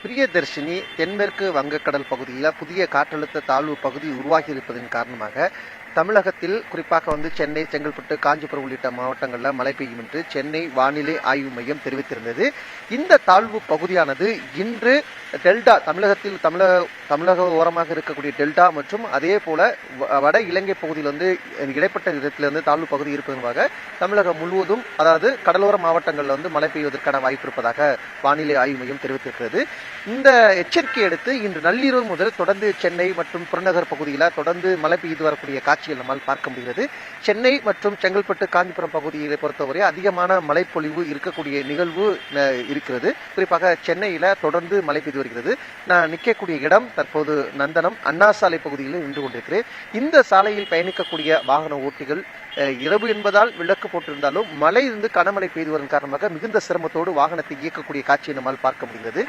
பிரியதர்ஷினி தென்மேற்கு வங்கக்கடல் பகுதியில் புதிய காற்றழுத்த தாழ்வு பகுதி உருவாகி இருப்பதன் காரணமாக தமிழகத்தில் குறிப்பாக சென்னை, செங்கல்பட்டு, காஞ்சிபுரம் உள்ளிட்ட மாவட்டங்களில் மழை பெய்யும் என்று சென்னை வானிலை ஆய்வு மையம் தெரிவித்திருந்தது. இந்த தாழ்வு பகுதியானது இன்று டெல்டா தமிழக ஓரமாக இருக்கக்கூடிய டெல்டா மற்றும் அதே போல வட இலங்கை பகுதியில் இடைப்பட்ட இடத்திலிருந்து தாழ்வு பகுதி இருப்பதாக தமிழகம் முழுவதும், அதாவது கடலோர மாவட்டங்களில் மழை பெய்வதற்கான வாய்ப்பு இருப்பதாக வானிலை ஆய்வு மையம் தெரிவித்திருக்கிறது. இந்த எச்சரிக்கை அடுத்து இன்று நள்ளிரவு முதல் தொடர்ந்து சென்னை மற்றும் புறநகர் பகுதியில் தொடர்ந்து மழை பெய்து வரக்கூடிய காட்சிகள் நம்மால் பார்க்க முடிகிறது. சென்னை மற்றும் செங்கல்பட்டு, காஞ்சிபுரம் பகுதியை பொறுத்தவரை அதிகமான மழைப்பொழிவு இருக்கக்கூடிய நிகழ்வு இருக்கிறது. குறிப்பாக சென்னையில தொடர்ந்து மழை பெய்து வருகிறது. நான் நிற்கக்கூடிய இடம் தற்போது நந்தனம் அண்ணா சாலை பகுதியில் நின்று கொண்டிருக்கிறேன். இந்த சாலையில் பயணிக்கக்கூடிய வாகன ஓட்டிகள் இரவு என்பதால் விளக்கு போட்டிருந்தாலும் மழை கனமழை பெய்து வருவதன் காரணமாக மிகுந்த சிரமத்தோடு வாகனத்தை இயக்கக்கூடிய காட்சியை நம்மால் பார்க்க முடிகிறது.